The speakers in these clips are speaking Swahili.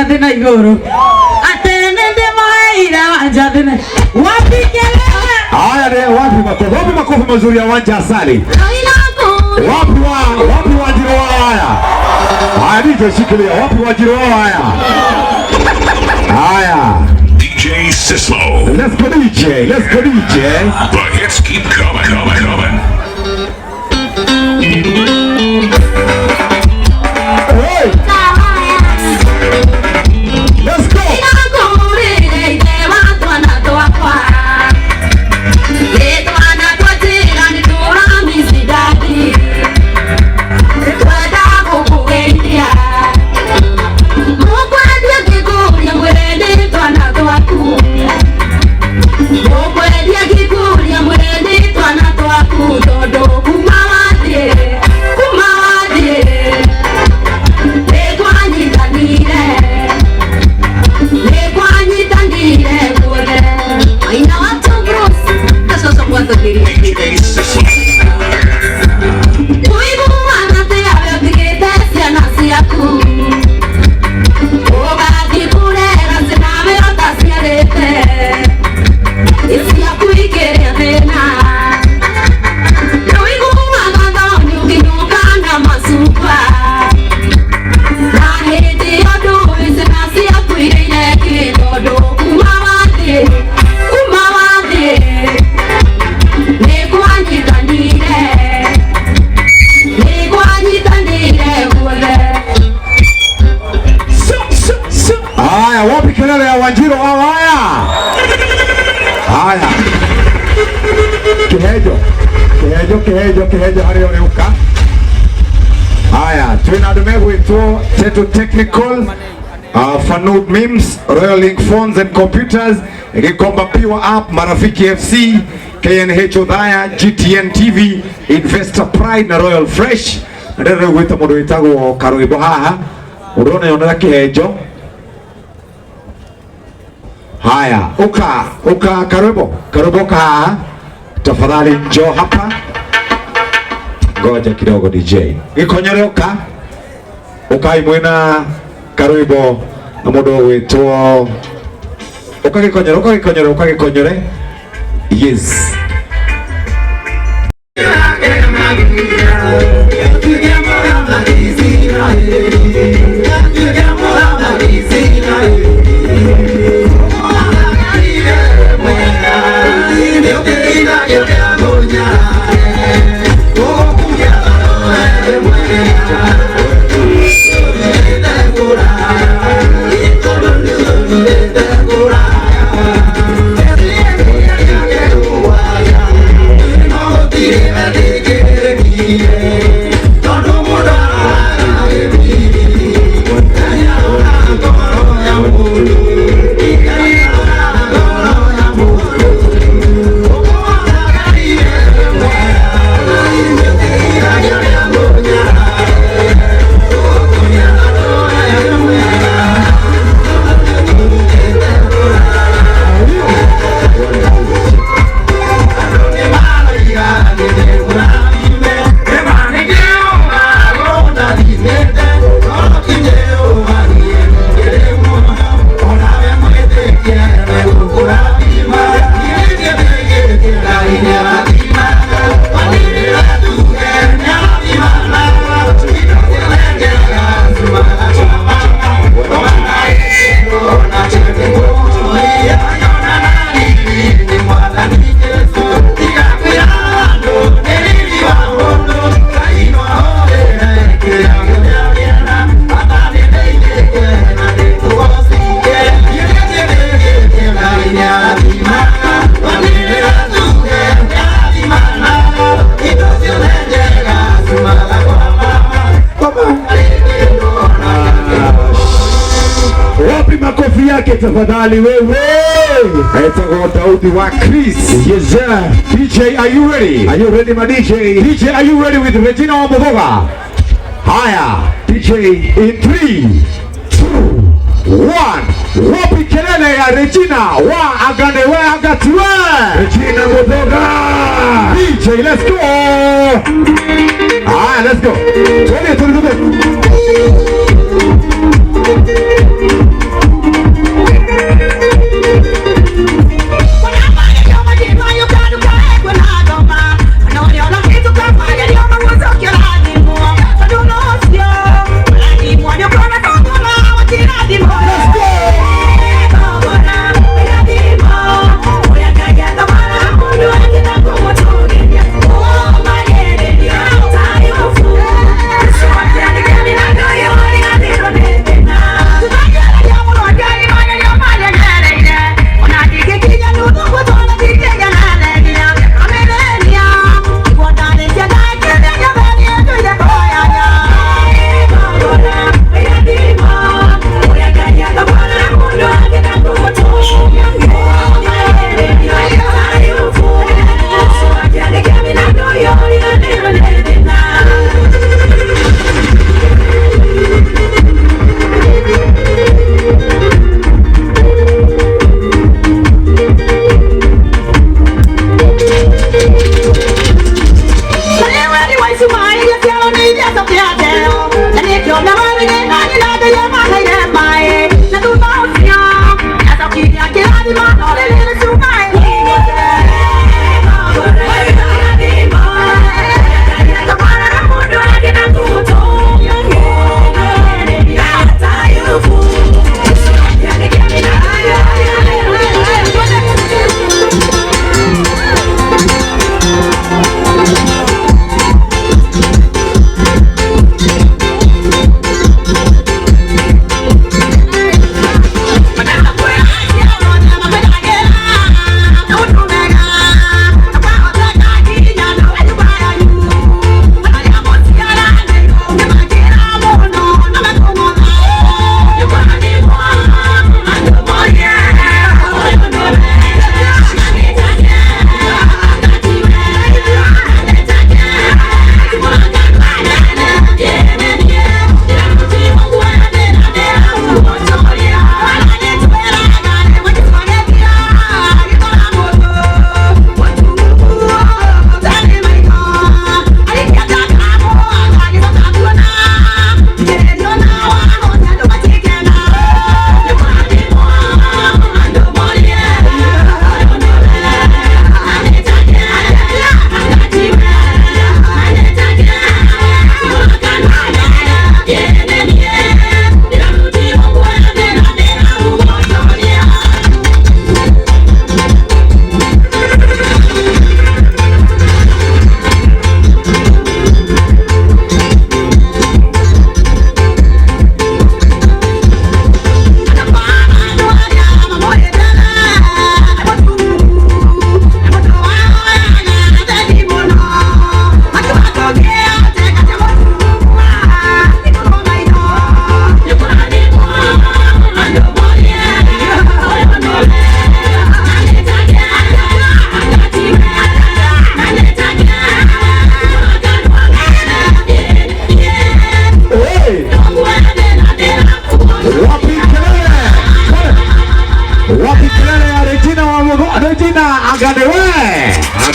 thina iguru atene ndimaira wanja thina wapi kelele. Haya leo wapi makofi mazuri ya Wanja Asali. Wapi Wanjiru haya. Haya DJ shikilia wapi Wanjiru haya. Haya DJ Sislo. Let's go DJ. The hits keep coming. Hey. Let's go. Wapi kelele ya Wanjiru haya. Kihejo hario reuka. Haya twina dumegu ito Teto Technical Fanud Mims, Royal Link Phones and Computers, Gikomba Piwa App, Marafiki FC, KNH Odhaya, GTN TV, Investor Pride na Royal Fresh. Ndere gwita mundu witagwo Karuibo haha. Urona yonera kihejo. Haya, uka Karuibo haha. Tafadhali njoo hapa. Ngoja kidogo DJ. Gikonyore uka imwena Karuibo na mundu witwo ukagikonyore. Yes. Tafadhali wewe. Etago Daudi wa Chris. Yes sir. DJ, are you ready? Are you ready my DJ? DJ, are you ready with Regina Omovoga? Haya. DJ in 3, 2, 1. Wapi kelele ya Regina wa agane we agatiwe. Regina Omovoga. DJ, let's go. Haya, let's go. 20.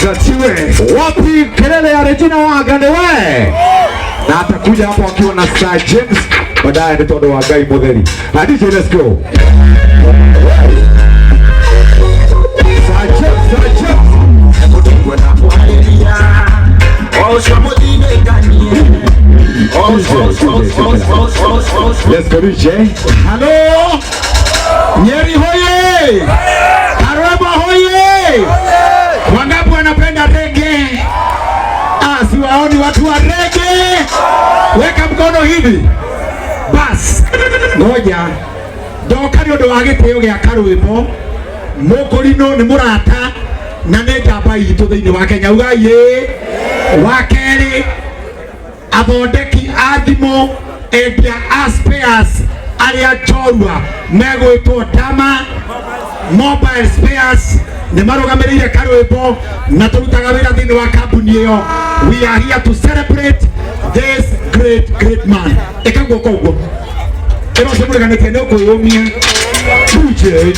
azatiwe. Wapi kelele ya Regina Wagande we? Na atakuja hapo akiwa na Sir James. Baadaye ni Todo wa Gai Mutheri. DJ, let's go. Sir James. Let's go DJ. Hello. Nyeri hoye. Karaba hoye. Wangapi wanapenda reggae? Siwaoni watu wa reggae. Weka mkono hivi. Bas. Ngoja. Ndoka nĩ ũndũ wa gĩtĩo gĩa karwĩmbo. Mũkũrinũ nĩ mũrata na nĩ njamba itũ thĩinĩ wa Kenya. Ugai wa kerĩ, athondeki a thimũ endia a spares arĩa njorua megwĩtwo Dama Mobile Spares nĩ marũgamĩrĩire karwĩmbo na tũrutaga wĩra thĩinĩ wa kambuni ĩyo. We are here to celebrate this great man. Ĩka guoko ũguo. Ĩno ũcio mũreganĩtie nĩ ũkwĩyũmia. DJ.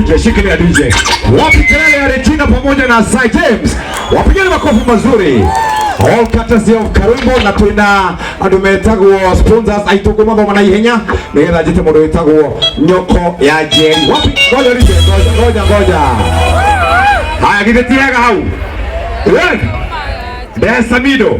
DJ, shikilia DJ. Wapi kelele ya Regina pamoja na Sai James? Wapigeni makofi mazuri. All courtesy of Karimbo na tuina andu metagwo sponsors aituko mambo manaihenya nigetha njite mundu witagwo Nyoko ya Jerry. Wapi ngoja DJ, ngoja. Haya githetiaga hau. Desa Mido.